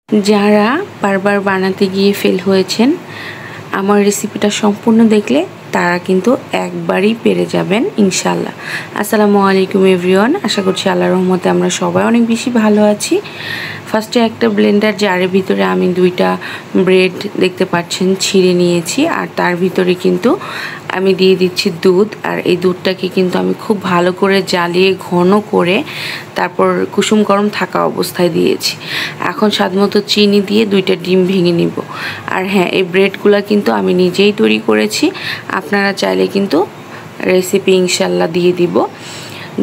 যারা বারবার বানাতে গিয়ে ফেল হয়েছেন, আমার রেসিপিটা সম্পূর্ণ দেখলে তারা কিন্তু একবারই পেরে যাবেন ইনশাল্লাহ। আসসালামু আলাইকুম এভরিওয়ান, আশা করছি আল্লাহর রহমতে আমরা সবাই অনেক বেশি ভালো আছি। ফার্স্টে একটা ব্লেন্ডার জারের ভিতরে আমি 2টা ব্রেড দেখতে পাচ্ছেন ছিঁড়ে নিয়েছি, আর তার ভিতরে কিন্তু আমি দিয়ে দিচ্ছি দুধ। আর এই দুধটাকে কিন্তু আমি খুব ভালো করে জ্বালিয়ে ঘন করে তারপর কুসুম গরম থাকা অবস্থায় দিয়েছি। এখন স্বাদমতো চিনি দিয়ে 2টা ডিম ভেঙে নিব। আর হ্যাঁ, এই ব্রেডগুলো কিন্তু আমি নিজেই তৈরি করেছি, আপনারা চাইলে কিন্তু রেসিপি ইনশাল্লাহ দিয়ে দিব।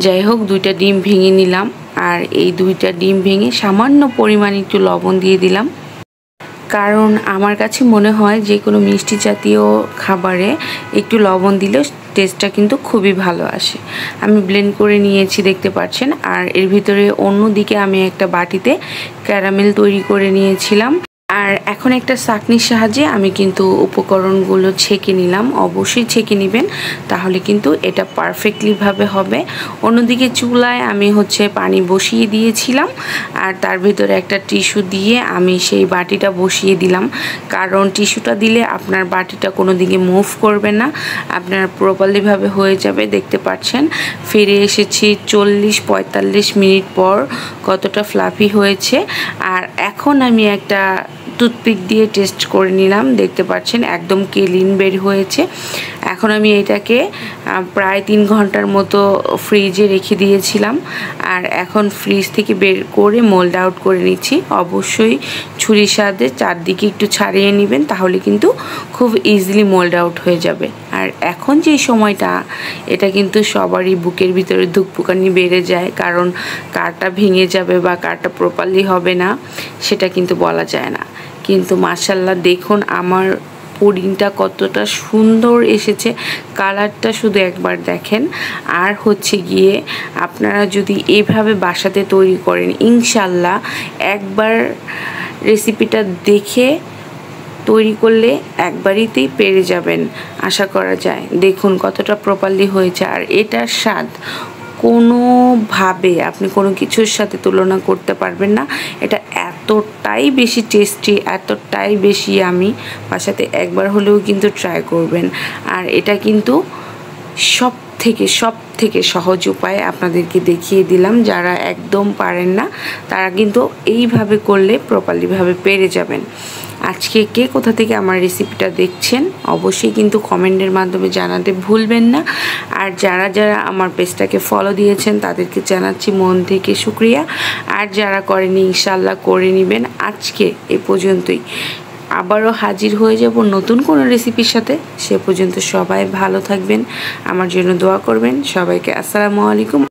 যাই হোক, 2টা ডিম ভেঙে নিলাম, আর এই 2টা ডিম ভেঙে সামান্য পরিমাণ একটু লবণ দিয়ে দিলাম, কারণ আমার কাছে মনে হয় যে কোনো মিষ্টি জাতীয় খাবারে একটু লবণ দিলে টেস্টটা কিন্তু খুবই ভালো আসে। আমি ব্লেন্ড করে নিয়েছি দেখতে পাচ্ছেন। আর এর ভিতরে অন্যদিকে আমি একটা বাটিতে ক্যারামেল তৈরি করে নিয়েছিলাম। আর এখন একটা ছাঁকনির সাহায্যে আমি কিন্তু উপকরণগুলো ছেঁকে নিলাম। অবশ্যই ছেঁকে নেবেন, তাহলে কিন্তু এটা পারফেক্টলিভাবে হবে। অন্যদিকে চুলায় আমি পানি বসিয়ে দিয়েছিলাম, আর তার ভিতরে একটা টিস্যু দিয়ে আমি সেই বাটিটা বসিয়ে দিলাম, কারণ টিস্যুটা দিলে আপনার বাটিটা কোনো দিকে মুভ করবে না, আপনার প্রপারলিভাবে হয়ে যাবে। দেখতে পাচ্ছেন ফিরে এসেছি 40-45 মিনিট পর কতটা ফ্লাফি হয়েছে। আর এখন আমি একটা টুথপিক দিয়ে টেস্ট করে নিলাম, দেখতে পাচ্ছেন একদম ক্লিন বের হয়েছে। এখন আমি এটাকে প্রায় 3 ঘন্টার মতো ফ্রিজে রেখে দিয়েছিলাম, আর এখন ফ্রিজ থেকে বের করে মোল্ড আউট করে নিচ্ছি। অবশ্যই ছুরির সাহায্যে চারদিকে একটু ছাড়িয়ে নেবেন, তাহলে কিন্তু খুব ইজিলি মোল্ড আউট হয়ে যাবে। আর এখন যে সময়টা, এটা কিন্তু সবারই বুকের ভিতরে ধুকপুকানি বেড়ে যায়, কারণ কারটা ভেঙে যাবে বা কারটা প্রপারলি হবে না সেটা কিন্তু বলা যায় না। কিন্তু মাশাআল্লাহ দেখুন আমার পুডিংটা কতটা সুন্দর এসেছে, কালারটা শুধু একবার দেখেন। আর গিয়ে আপনারা যদি এইভাবে বাসাতে তৈরি করেন, ইনশাল্লাহ একবার রেসিপিটা দেখে তৈরি করলে একবারিতেই পেরে যাবেন আশা করা যায়। দেখুন কতটা প্রপারলি হয়েছে, আর এটার স্বাদ কোনোভাবে আপনি কোনো কিছুর সাথে তুলনা করতে পারবেন না। এটা এতটাই বেশি টেস্টি, এতটাই বেশি আমি বাসাতে একবার হলেও কিন্তু ট্রাই করবেন। আর এটা কিন্তু সব থেকে সহজ উপায় আপনাদেরকে দেখিয়ে দিলাম। যারা একদম পারেন না তারা কিন্তু এইভাবে করলে প্রপারলিভাবে পেরে যাবেন। আজকে কে কোথা থেকে আমার রেসিপিটা দেখছেন অবশ্যই কিন্তু কমেন্টের মাধ্যমে জানাতে ভুলবেন না। আর যারা আমার পেজটাকে ফলো দিয়েছেন তাদেরকে জানাচ্ছি মন থেকে শুকরিয়া। আর যারা করেনি ইনশাল্লাহ করে নেবেন। আজকে এ পর্যন্তই, আবারও হাজির হয়ে যাব নতুন কোনো রেসিপির সাথে। সে পর্যন্ত সবাই ভালো থাকবেন, আমার জন্য দোয়া করবেন। সবাইকে আসসালামু আলাইকুম।